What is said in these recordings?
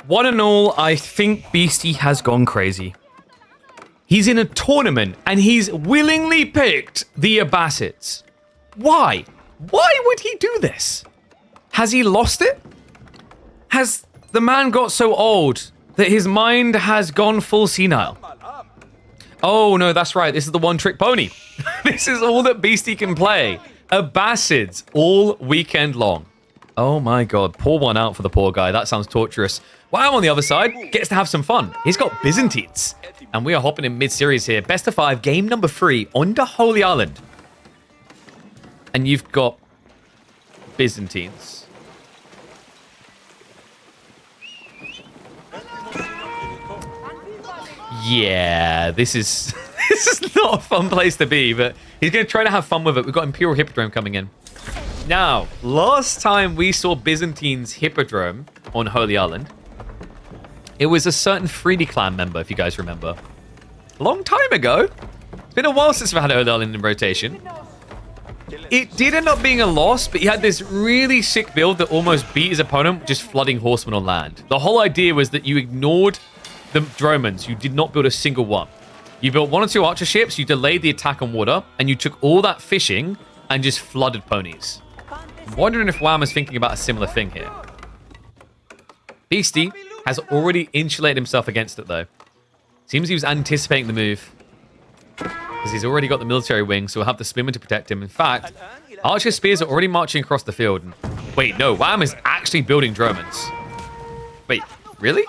One and all, I think Beasty has gone crazy. He's in a tournament and he's willingly picked the Abbasids. Why? Why would he do this? Has he lost it? Has the man got so old that his mind has gone full senile? Oh no, that's right. This is the one-trick pony. This is all that Beasty can play. Abbasids all weekend long. Oh my god, pour one out for the poor guy. That sounds torturous. Wow, on the other side, gets to have some fun. He's got Byzantines. And we are hopping in mid-series here. Best of 5, game number 3 on the Holy Island. And you've got Byzantines. Yeah, this is not a fun place to be, but he's going to try to have fun with it. We've got Imperial Hippodrome coming in. Now, last time we saw Byzantines Hippodrome on Holy Island, it was a certain 3D clan member, if you guys remember. A long time ago. It's been a while since we've had Holy Island in rotation. It did end up being a loss, but he had this really sick build that almost beat his opponent, just flooding horsemen on land. The whole idea was that you ignored the dromans. You did not build a single one. You built 1 or 2 archer ships, you delayed the attack on water, and you took all that fishing and just flooded ponies. I'm wondering if Wham is thinking about a similar thing here. Beasty has already insulated himself against it, though. Seems he was anticipating the move. Because he's already got the military wing, so he'll have the spearmen to protect him. In fact, archer spears are already marching across the field. And wait, no, Wham is actually building dromans. Wait, really?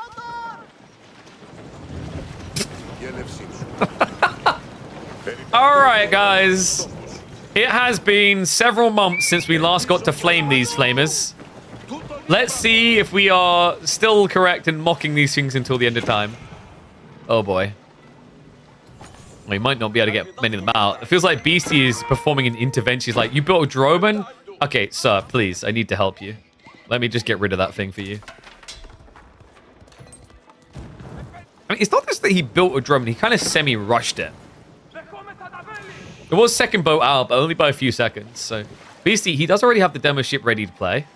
Alright, guys. It has been several months since we last got to flame these flamers. Let's see if we are still correct in mocking these things until the end of time. Oh boy. We might not be able to get many of them out. It feels like Beasty is performing an intervention. He's like, you built a droman? Okay, sir, please, I need to help you. Let me just get rid of that thing for you. I mean, it's not just that he built a droman, he kind of semi-rushed it. It was second boat out, but only by a few seconds. So, Beasty, he does already have the demo ship ready to play.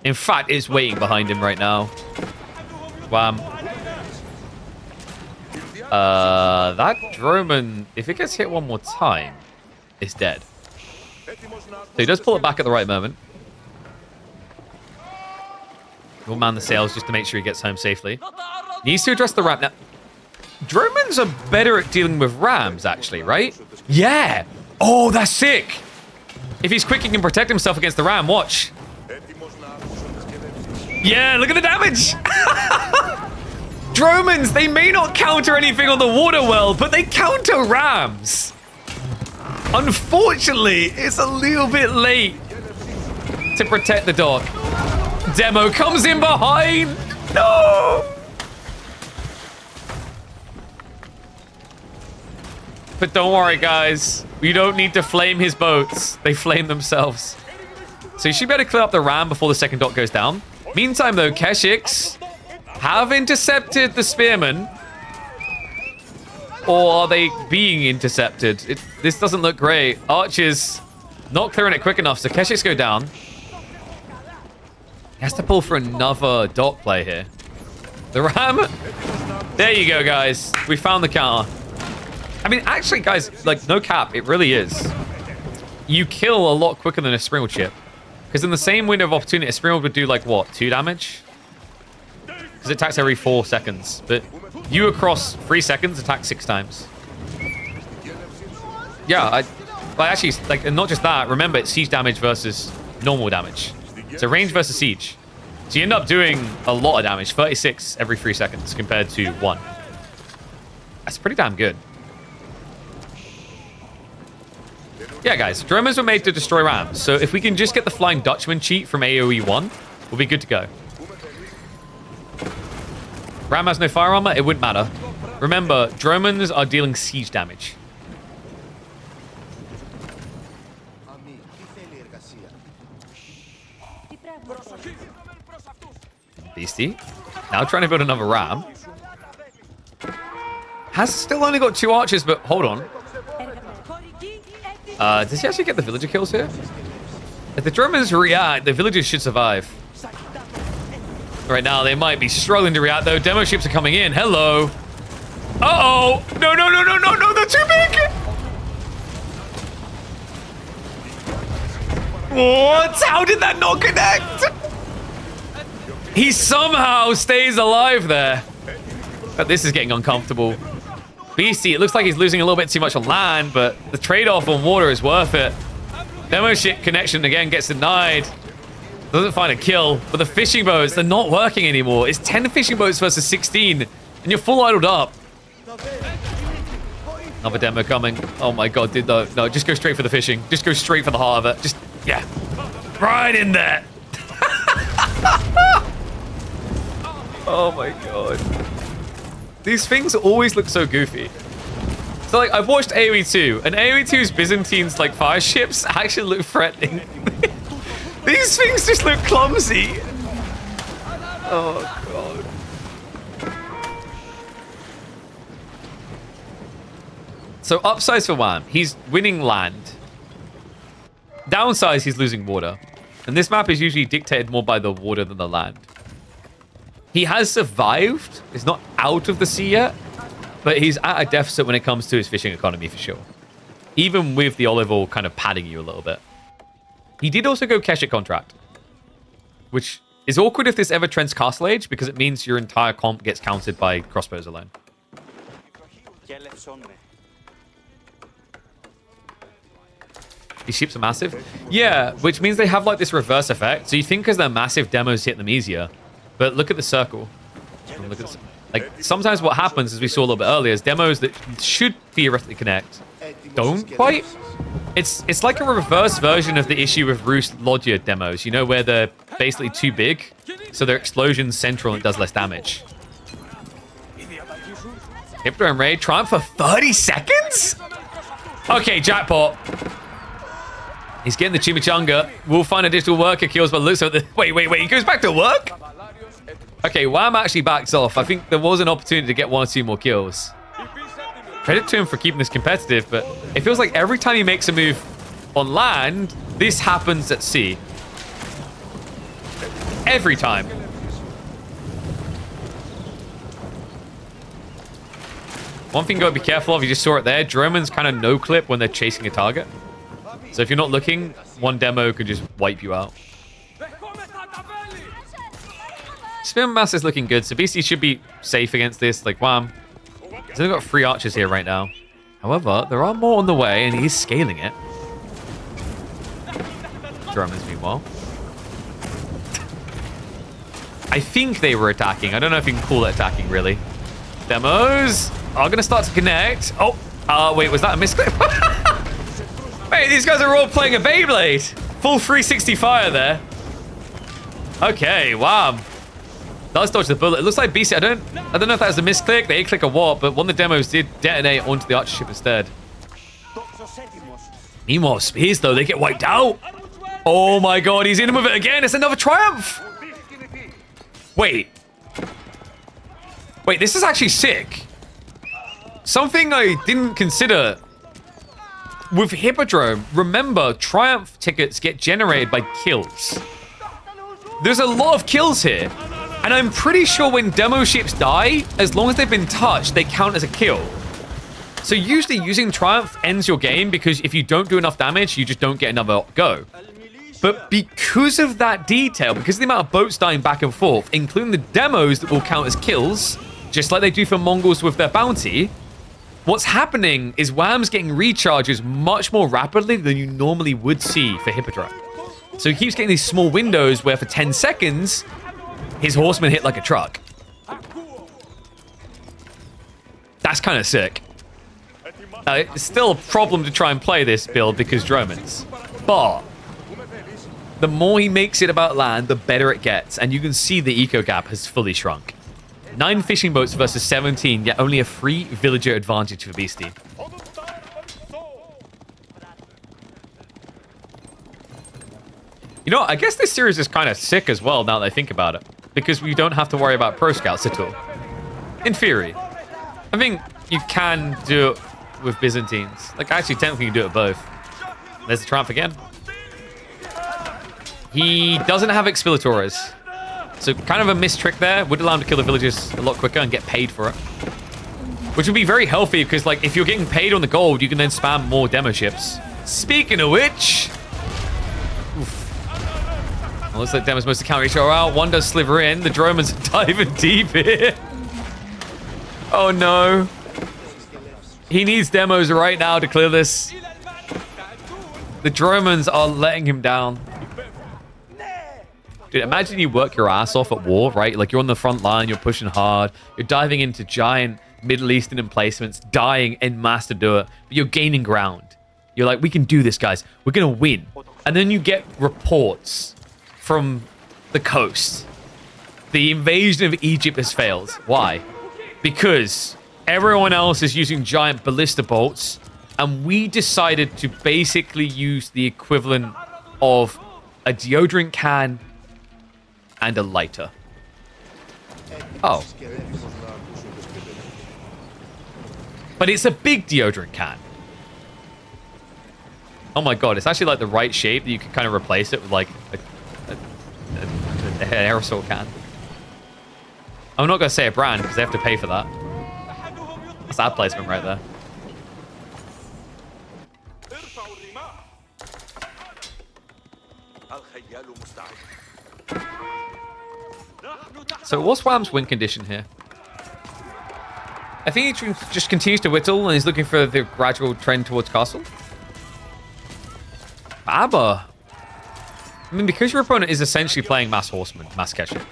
In fact, it's waiting behind him right now. Wham. That droman, if it gets hit one more time, is dead. So he does pull it back at the right moment. We'll man the sails just to make sure he gets home safely. Needs to address the ram. Now, dromans are better at dealing with rams, actually, right? Yeah! Oh, that's sick! If he's quick, he can protect himself against the ram. Watch. Yeah, look at the damage! Dromans, they may not counter anything on the water well, but they counter rams. Unfortunately, it's a little bit late to protect the dock. Demo comes in behind. No! But don't worry, guys. We don't need to flame his boats. They flame themselves. So you should be able to clear up the ram before the second dock goes down. Meantime, though, Keshiks have intercepted the spearmen. Or are they being intercepted? This doesn't look great. Archers not clearing it quick enough, so Keshiks go down. He has to pull for another dock play here. The ram. There you go, guys. We found the counter. I mean, actually, guys, like, no cap. It really is. You kill a lot quicker than a springald ship. Because in the same window of opportunity, a springald would do, like, what, 2 damage? Because it attacks every 4 seconds. But you across 3 seconds attack 6 times. Yeah, actually, like, and not just that. Remember, it's siege damage versus normal damage. So range versus siege. So you end up doing a lot of damage. 36 every 3 seconds compared to 1. That's pretty damn good. Yeah, guys, dromans were made to destroy rams, so if we can just get the Flying Dutchman cheat from AoE 1, we'll be good to go. Ram has no fire armor, it wouldn't matter. Remember, dromans are dealing siege damage. Beasty, now trying to build another ram. Has still only got 2 archers, but hold on. Does he actually get the villager kills here? If the dromans react, the villagers should survive. Right now, they might be struggling to react, though. Demo ships are coming in. Hello. Uh-oh. No, no, no, no, no, no. They're too big. What? How did that not connect? He somehow stays alive there. But this is getting uncomfortable. Beasty, it looks like he's losing a little bit too much on land, but the trade-off on water is worth it. Demo ship connection again gets denied. Doesn't find a kill, but the fishing boats, they're not working anymore. It's 10 fishing boats versus 16, and you're full idled up. Another demo coming. Oh my god, dude, no, just go straight for the fishing. Just go straight for the heart of it. Just, yeah. Right in there. Oh my god. These things always look so goofy. So, like, I've watched AoE 2, and AoE 2's Byzantines, like, fire ships actually look threatening. These things just look clumsy. Oh, God. So, upsides for Wham. He's winning land. Downsides, he's losing water. And this map is usually dictated more by the water than the land. He has survived. He's not out of the sea yet. But he's at a deficit when it comes to his fishing economy, for sure. Even with the olive oil kind of padding you a little bit. He did also go Keshet contract. Which is awkward if this ever trends Castle Age, because it means your entire comp gets counted by crossbows alone. These ships are massive? Yeah, which means they have like this reverse effect. So you think because they're massive, demos hit them easier. But look at the circle. Look at this. Like, sometimes what happens, as we saw a little bit earlier, is demos that should theoretically connect don't quite. It's like a reverse version of the issue with Roost Lodger demos, you know, where they're basically too big, so their explosion's central and it does less damage. Hippodrome raid, Triumph for 30 seconds? Okay, jackpot. He's getting the chimichanga. We'll find additional worker kills, but looks like the... Wait, he goes back to work? Okay, Wham actually backs off. I think there was an opportunity to get 1 or 2 more kills. Credit to him for keeping this competitive, but it feels like every time he makes a move on land, this happens at sea. Every time. One thing you gotta be careful of, you just saw it there, Droman's kind of no-clip when they're chasing a target. So if you're not looking, one demo could just wipe you out. Spin mass is looking good, so Beasty should be safe against this, like Wham. He's only got 3 archers here right now. However, there are more on the way, and he's scaling it. Germans, meanwhile. I think they were attacking. I don't know if you can call it attacking, really. Demos are going to start to connect. Oh, wait, was that a misclick? Wait, these guys are all playing a Beyblade. Full 360 fire there. Okay, wow. Does dodge the bullet. It looks like Beasty. I don't know if that was a misclick, the A-click or what, but one of the demos did detonate onto the archer ship instead. Meanwhile, Spears, though, they get wiped out. Oh my god, he's in with it again. It's another Triumph. Wait, this is actually sick. Something I didn't consider. With Hippodrome, remember, Triumph tickets get generated by kills. There's a lot of kills here. And I'm pretty sure when demo ships die, as long as they've been touched, they count as a kill. So usually using Triumph ends your game because if you don't do enough damage, you just don't get another go. But because of that detail, because of the amount of boats dying back and forth, including the demos that will count as kills, just like they do for Mongols with their bounty, what's happening is Wham's getting recharges much more rapidly than you normally would see for Hippodrome. So he keeps getting these small windows where for 10 seconds, his horsemen hit like a truck. That's kind of sick. It's still a problem to try and play this build because Dromans. But the more he makes it about land, the better it gets. And you can see the eco gap has fully shrunk. 9 fishing boats versus 17, yet only a 3 villager advantage for Beasty. You know, I guess this series is kind of sick as well now that I think about it. Because we don't have to worry about pro scouts at all. In theory. I think you can do it with Byzantines. Like, actually, technically you can do it both. There's the Triumph again. He doesn't have Expilatores. So kind of a missed trick there. Would allow him to kill the villagers a lot quicker and get paid for it. Which would be very healthy because, like, if you're getting paid on the gold, you can then spam more demo ships. Speaking of which... Well, looks like Demo's mostly counter each other out. One does sliver in. The Dromans are diving deep here. Oh, no. He needs demos right now to clear this. The Dromans are letting him down. Dude, imagine you work your ass off at war, right? Like, you're on the front line, you're pushing hard, you're diving into giant Middle Eastern emplacements, dying en masse to do it, but you're gaining ground. You're like, we can do this, guys. We're going to win. And then you get reports from the coast. The invasion of Egypt has failed. Why? Because everyone else is using giant ballista bolts, and we decided to basically use the equivalent of a deodorant can and a lighter. Oh. But it's a big deodorant can. Oh my god, it's actually like the right shape that you can kind of replace it with like an aerosol can. I'm not going to say a brand because they have to pay for that. That's ad placement right there. So what's Wham's win condition here? I think he just continues to whittle and he's looking for the gradual trend towards castle. Abba. I mean, because your opponent is essentially playing mass horseman, mass Keshik,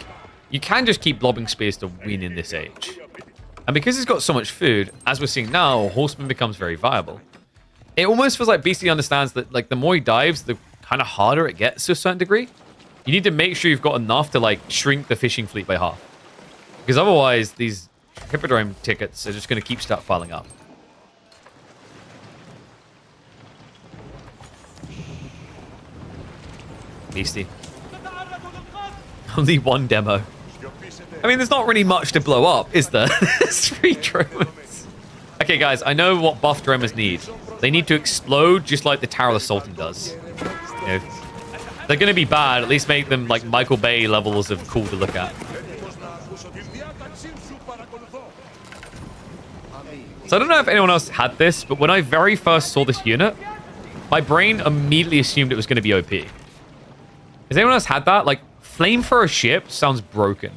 you can just keep lobbing spears to win in this age. And because he's got so much food, as we're seeing now, horseman becomes very viable. It almost feels like Beasty understands that, like, the more he dives, the kind of harder it gets to a certain degree. You need to make sure you've got enough to, like, shrink the fishing fleet by half. Because otherwise, these Hippodrome tickets are just going to keep piling up. Beasty. Only one demo. I mean, there's not really much to blow up, is there? There's 3 Dromans. Okay, guys, I know what buff Dromans need. They need to explode just like the Tower of the Sultan does. You know, they're going to be bad. At least make them like Michael Bay levels of cool to look at. So I don't know if anyone else had this, but when I very first saw this unit, my brain immediately assumed it was going to be OP. Has anyone else had that? Like, flame for a ship sounds broken.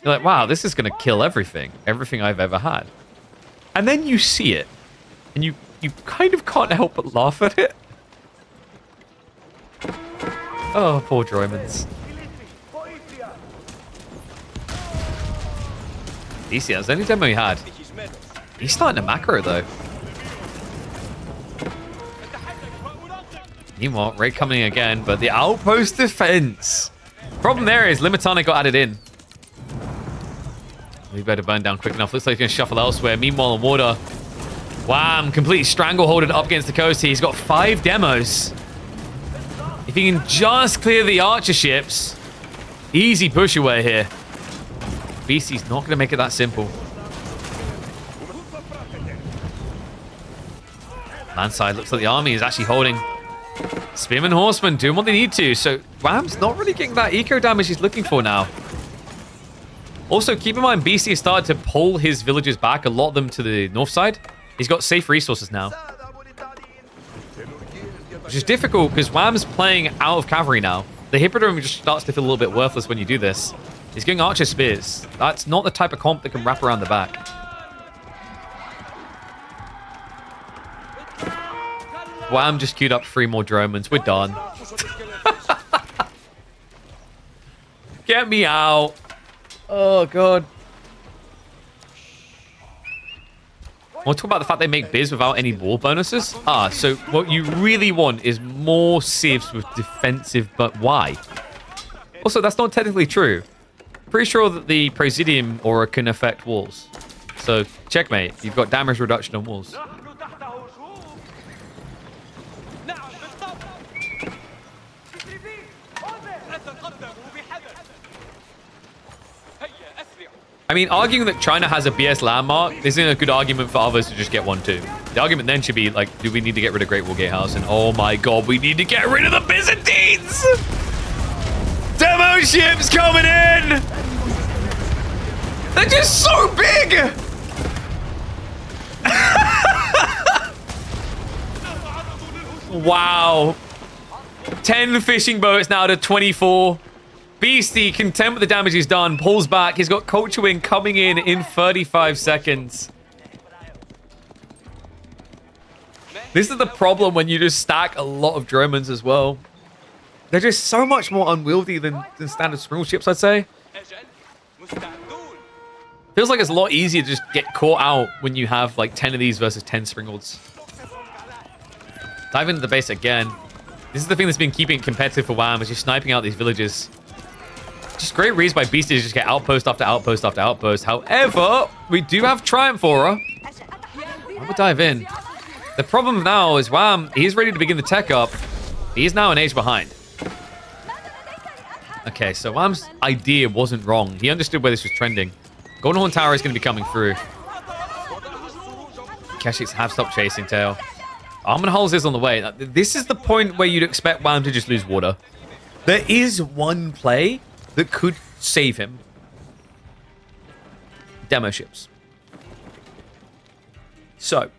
You're like, wow, this is going to kill everything. Everything I've ever had. And then you see it. And you kind of can't help but laugh at it. Oh, poor Dromans. Easy, that's the only demo he had. He's starting to macro, though. Meanwhile, raid coming again, but the outpost defense. Problem there is Limitana got added in. We better burn down quick enough. Looks like he's going to shuffle elsewhere. Meanwhile, on water, Wham! Completely strangleholded up against the coast here. He's got 5 demos. If he can just clear the archer ships, easy push away here. Beasty's not going to make it that simple. Landside looks like the army is actually holding. Spearman Horsemen doing what they need to. So Wham's not really getting that eco damage he's looking for now. Also, keep in mind, Beasty has started to pull his villagers back, a lot of them to the north side. He's got safe resources now. Which is difficult because Wham's playing out of cavalry now. The Hippodrome just starts to feel a little bit worthless when you do this. He's getting archer spears. That's not the type of comp that can wrap around the back. Wham just queued up 3 more Dromans. We're done. Get me out. Oh, God. We'll talk about the fact they make Biz without any war bonuses. So what you really want is more civs with defensive, but why? Also, that's not technically true. Pretty sure that the Presidium aura can affect walls. So, checkmate. You've got damage reduction on walls. I mean, arguing that China has a BS landmark isn't a good argument for others to just get one too. The argument then should be like, do we need to get rid of Great Wall Gatehouse? And oh my god, we need to get rid of the Byzantines! Demo ships coming in! They're just so big! Wow. 10 fishing boats now to 24. Beasty, content with the damage he's done, pulls back. He's got Culture Wing coming in 35 seconds. This is the problem when you just stack a lot of Dromans as well. They're just so much more unwieldy than standard Springle ships, I'd say. Feels like it's a lot easier to just get caught out when you have like 10 of these versus 10 Springles. Dive into the base again. This is the thing that's been keeping it competitive for WAM, is just sniping out these villages. Just great reads by Beasty to just get outpost after outpost after outpost. However, we do have Triumph Aura. I will dive in. The problem now is WAM, he's ready to begin the tech up. He is now an age behind. Okay, so WAM's idea wasn't wrong. He understood where this was trending. Golden Horn Tower is going to be coming through. Keshiks have stopped chasing tail. Armand Hulls is on the way. Now, this is the point where you'd expect WAM to just lose water. There is one play that could save him. Demo ships. So,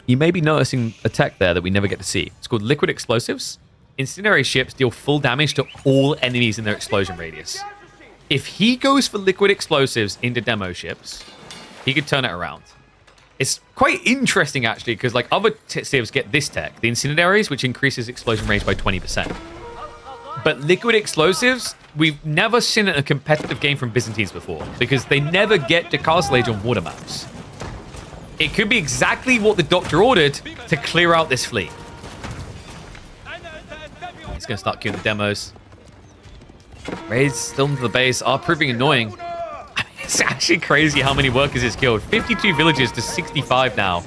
you may be noticing a tech there that we never get to see. It's called Liquid Explosives. Incendiary ships deal full damage to all enemies in their explosion radius. If he goes for Liquid Explosives into demo ships, he could turn it around. It's quite interesting, actually, because like other civs get this tech, the Incendiaries, which increases explosion range by 20%. But Liquid Explosives, we've never seen it in a competitive game from Byzantines before, because they never get to Castle Age on water maps. It could be exactly what the Doctor ordered to clear out this fleet. He's going to start queuing the demos. Raids still into the base are proving annoying. It's actually crazy how many workers he's killed. 52 villages to 65 now.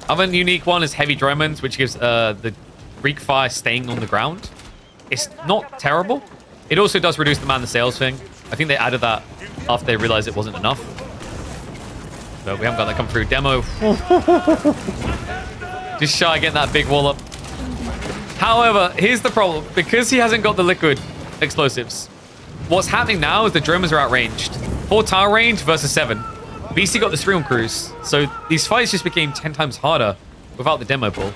Other unique one is Heavy Dromans, which gives the Greek Fire staying on the ground. It's not terrible. It also does reduce the man the sails thing. I think they added that after they realized it wasn't enough. But we haven't got that come through. Demo. Just shy of getting that big wall up. However, here's the problem. Because he hasn't got the liquid explosives, what's happening now is the Dromans are outranged. 4 tower range versus 7. Beasty got the Stream Cruise. So these fights just became 10 times harder without the demo pull.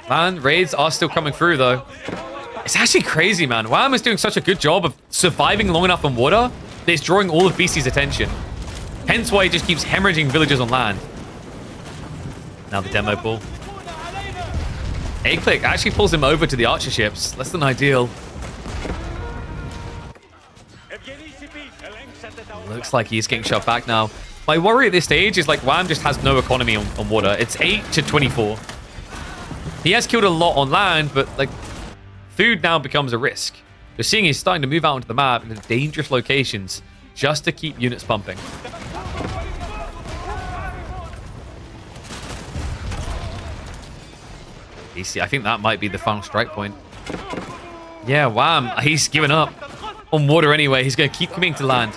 Man, raids are still coming through, though. It's actually crazy, man. WAM is doing such a good job of surviving long enough on water that it's drawing all of Beasty's attention. Hence why he just keeps hemorrhaging villages on land. Now the demo pull. A-Click actually pulls him over to the archer ships. Less than ideal. Looks like he's getting shoved back now. My worry at this stage is like WAM just has no economy on water. It's 8 to 24. He has killed a lot on land, but like food now becomes a risk. You're seeing he's starting to move out onto the map into dangerous locations just to keep units pumping. I think that might be the final strike point. Yeah, WAM. He's given up on water anyway. He's going to keep coming to land.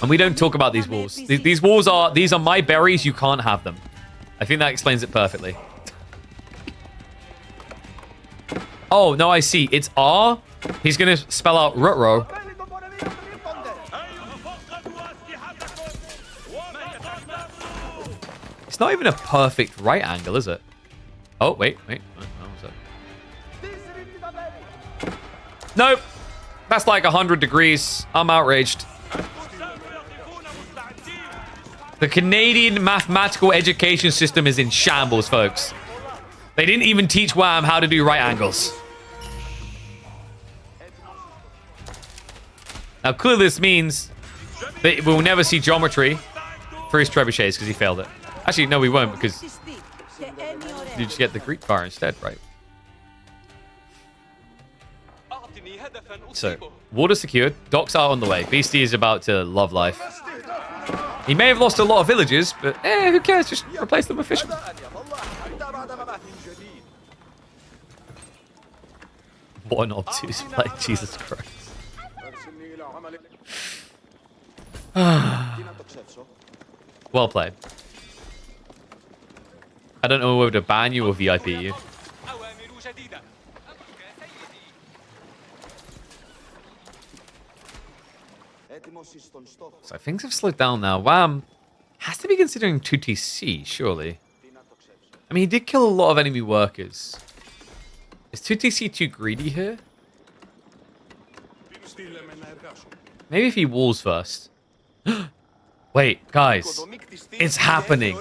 And we don't talk about these walls. These walls are... These are my berries. You can't have them. I think that explains it perfectly. Oh, no, I see. It's R. He's going to spell out Rutro. It's not even a perfect right angle, is it? Oh, wait. What was that? Nope. That's like 100 degrees. I'm outraged. The Canadian mathematical education system is in shambles, folks. They didn't even teach WAM how to do right angles. Now, clearly this means that we'll never see geometry for his trebuchets because he failed it. Actually, no, we won't, because you just get the Greek fire instead, right? So, water secured. Docks are on the way. Beasty is about to love life. He may have lost a lot of villages, but who cares? Just replace them with fishermen. What an obtuse play, Jesus Christ. Well played. I don't know whether to ban you or VIP you. So things have slowed down now. Wham has to be considering 2TC, surely. I mean, he did kill a lot of enemy workers. Is 2TC too greedy here? Maybe if he walls first. Wait, guys. It's happening.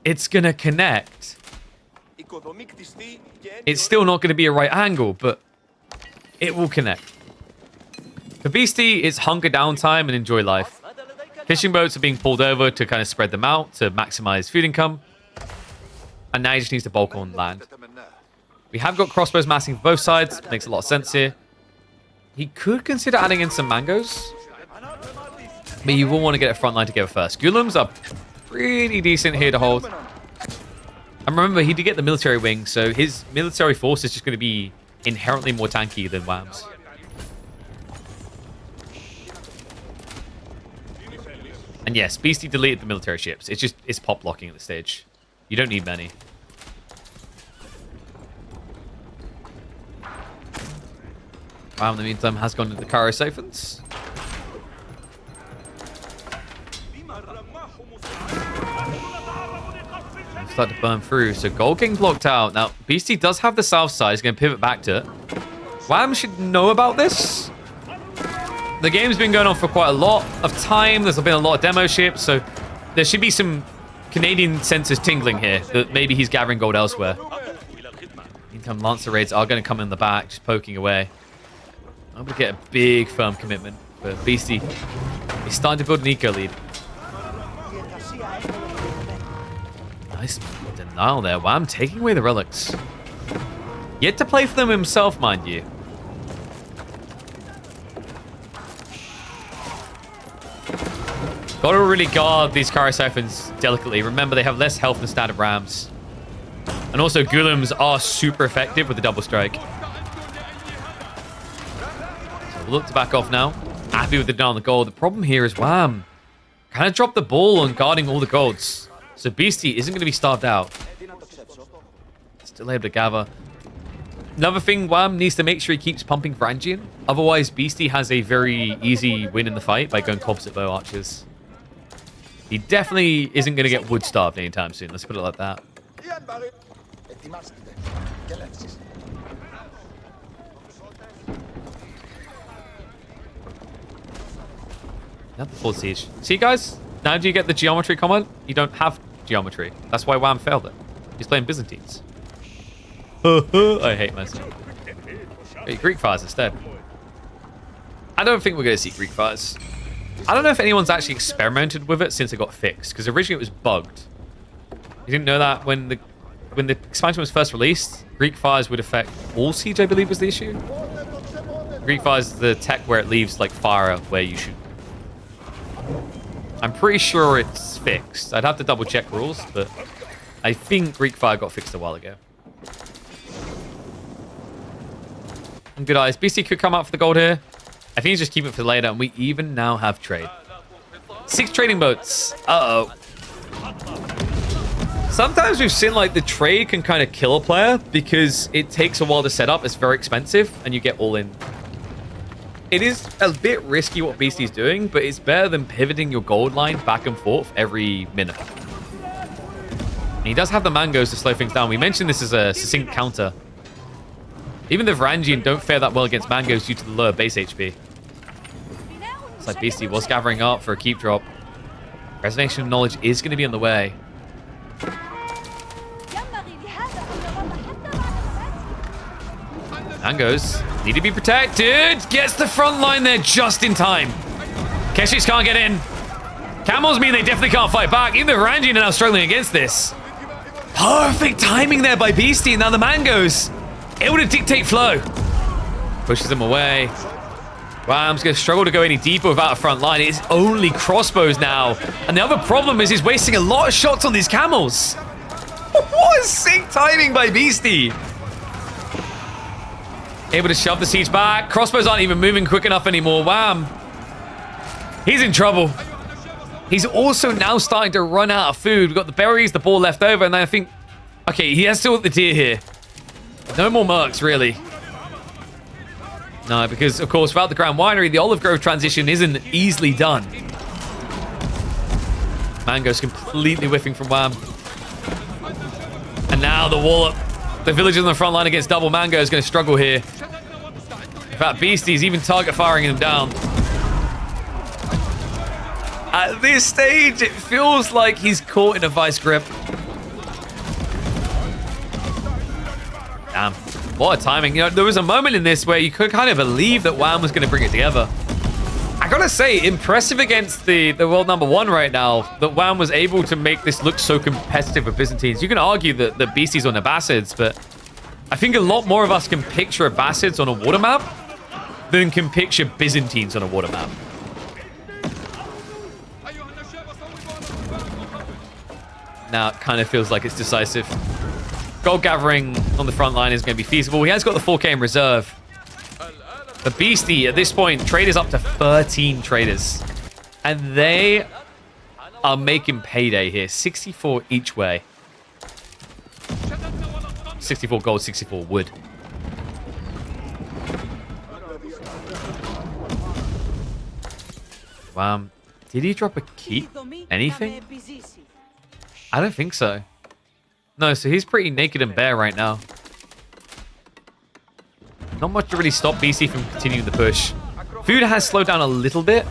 It's gonna connect. It's still not gonna be a right angle, but it will connect. For Beasty, it's hunker down time and enjoy life. Fishing boats are being pulled over to kind of spread them out to maximize food income. And now he just needs to bulk on land. We have got crossbows massing for both sides. Makes a lot of sense here. He could consider adding in some mangoes. But you will want to get a front line together first. Gulums are pretty decent here to hold. And remember, he did get the military wing, so his military force is just going to be inherently more tanky than Wham's. And yes, Beasty deleted the military ships. It's pop locking at this stage. You don't need many. Wow, in the meantime, has gone to the Cairo siphons. Start to burn through. So gold getting blocked out. Now, Beasty does have the south side. He's going to pivot back to it. Wham should know about this. The game's been going on for quite a lot of time. There's been a lot of demo ships, so there should be some Canadian sensors tingling here that maybe he's gathering gold elsewhere. Meantime, Lancer raids are going to come in the back, just poking away. I'm going to get a big firm commitment for Beasty. He's starting to build an eco lead. Nice denial there. Wham taking away the relics. Yet to play for them himself, mind you. Got to really guard these Cairo siphons delicately. Remember, they have less health than standard rams. And also, Gulums are super effective with the double strike. So we'll look to back off now. Happy with the down the gold. The problem here is Wham kind of dropped the ball on guarding all the golds. So Beasty isn't going to be starved out. Still able to gather. Another thing, Wham needs to make sure he keeps pumping Varangian. Otherwise, Beasty has a very easy win in the fight by going composite bow archers. He definitely isn't going to get wood starved anytime soon. Let's put it like that. Not the full siege. See, guys? Now do you get the geometry comment? You don't have geometry. That's why Wham failed it. He's playing Byzantines. I hate myself. Wait, Greek fires instead. I don't think we're going to see Greek fires. I don't know if anyone's actually experimented with it since it got fixed, because originally it was bugged. You didn't know that when the expansion was first released, Greek fires would affect all siege, I believe was the issue. Greek fires is the tech where it leaves like fire where you shoot. I'm pretty sure it's fixed. I'd have to double check rules, but I think Greek fire got fixed a while ago. And good eyes. Beasty could come out for the gold here. I think he's just keeping it for later, and we even now have trade. 6 trading boats. Uh-oh. Sometimes we've seen like the trade can kind of kill a player because it takes a while to set up. It's very expensive, and you get all in. It is a bit risky what Beasty's doing, but it's better than pivoting your gold line back and forth every minute. And he does have the mangoes to slow things down. We mentioned this as a succinct counter. Even the Varangian don't fare that well against mangoes due to the lower base HP. It's like Beasty was gathering up for a keep drop. Resonation of knowledge is going to be on the way. Mangoes need to be protected. Gets the front line there just in time. Keshiks can't get in. Camels mean they definitely can't fight back. Even the Varangian are now struggling against this. Perfect timing there by Beasty. Now the mangoes able to dictate flow. Pushes them away. Wham's going to struggle to go any deeper without a front line. It's only crossbows now. And the other problem is he's wasting a lot of shots on these camels. What a sick timing by Beasty. Able to shove the siege back. Crossbows aren't even moving quick enough anymore. Wham. He's in trouble. He's also now starting to run out of food. We've got the berries, the ball left over, and I think Okay, he has to ult the deer here. No more mercs, really. No, because, of course, without the Grand Winery, the Olive Grove transition isn't easily done. Mango's completely whiffing from Wham. And now the wall up. The villagers on the front line against double Mango is going to struggle here. In fact, Beasty's even target firing him down. At this stage, it feels like he's caught in a vice grip. Damn. What a timing. You know, there was a moment in this where you could kind of believe that Wham was going to bring it together. I gotta say, impressive against the world number 1 right now, that Wham was able to make this look so competitive with Byzantines. You can argue that the Beasties on Abbasids, but I think a lot more of us can picture Abbasids on a water map than can picture Byzantines on a water map. Now it kind of feels like it's decisive. Gold gathering on the front line is going to be feasible. He has got the 4K in reserve. The Beastie, at this point, traders up to 13 traders. And they are making payday here. 64 each way. 64 gold, 64 wood. Wow. Did he drop a key? Anything? I don't think so. No, so he's pretty naked and bare right now. Not much to really stop BC from continuing the push. Food has slowed down a little bit.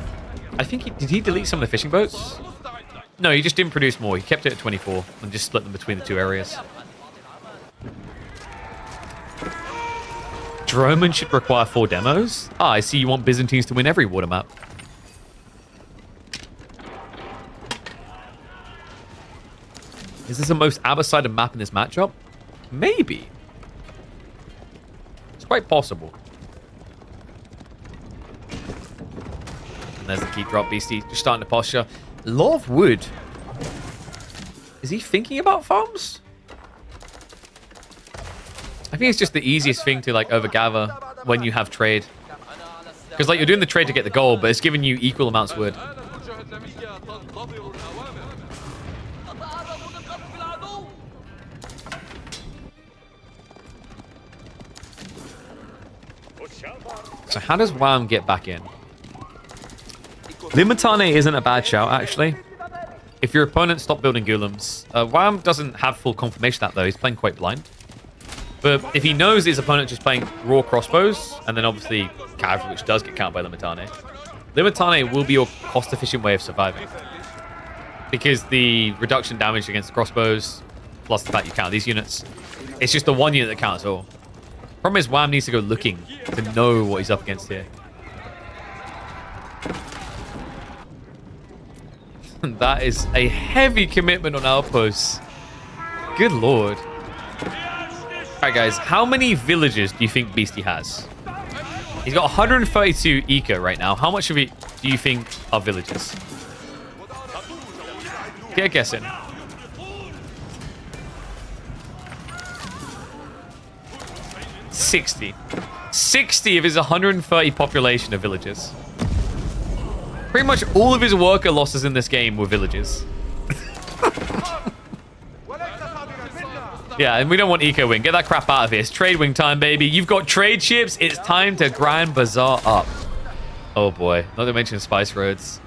I think did he delete some of the fishing boats? No, he just didn't produce more. He kept it at 24 and just split them between the 2 areas. Droman should require 4 demos. Ah, I see you want Byzantines to win every water map. Is this the most Abbasid map in this matchup? Maybe. It's quite possible. And there's the key drop, Beastie. Just starting to posture. A lot of wood. Is he thinking about farms? I think it's just the easiest thing to like overgather when you have trade. Because like you're doing the trade to get the gold, but it's giving you equal amounts of wood. So how does Wham get back in? Limitane isn't a bad shout, actually. If your opponent stopped building golems. Wham doesn't have full confirmation of that, though. He's playing quite blind. But if he knows his opponent just playing raw crossbows, and then obviously cavalry, which does get countered by Limitane, Limitane will be your cost-efficient way of surviving. Because the reduction damage against the crossbows, plus the fact you count these units, it's just the one unit that counts all. Problem is, Wham needs to go looking to know what he's up against here. That is a heavy commitment on outposts. Good lord. Alright guys, how many villages do you think Beastie has? He's got 132 eco right now. How much of it do you think are villages? Get a guess in. 60. 60 of his 130 population of villages. Pretty much all of his worker losses in this game were villages. Yeah, and we don't want eco wing. Get that crap out of here. It's trade wing time, baby. You've got trade ships. It's time to Grand Bazaar up. Oh boy. Not to mention spice roads.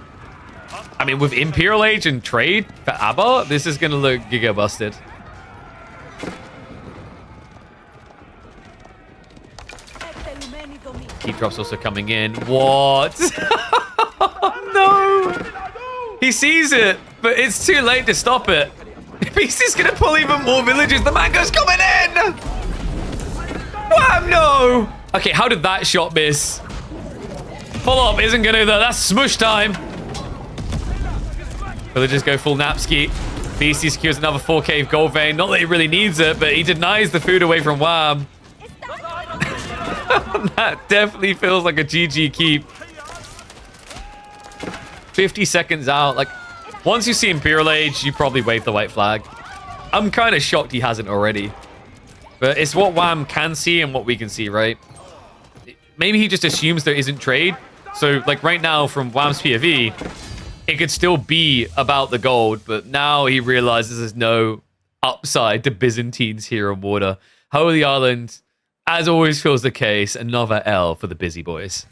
I mean, with Imperial Age and trade for Abba, this is going to look giga busted. Key drops also coming in. What? No! He sees it, but it's too late to stop it. Beastie's gonna pull even more villages. The mango's coming in! Wow, no! Okay, how did that shot miss? Follow-up isn't gonna though. That's smush time. Villagers go full Napski. Beastie secures another 4K of gold vein. Not that he really needs it, but he denies the food away from Wham. That definitely feels like a GG keep. 50 seconds out. Like, once you see Imperial Age, you probably wave the white flag. I'm kind of shocked he hasn't already. But it's what Wham can see and what we can see, right? Maybe he just assumes there isn't trade. So, like, right now, from Wham's POV, it could still be about the gold. But now he realizes there's no upside to Byzantines here on water. Holy Island, as always feels the case, another L for the Busy Boys.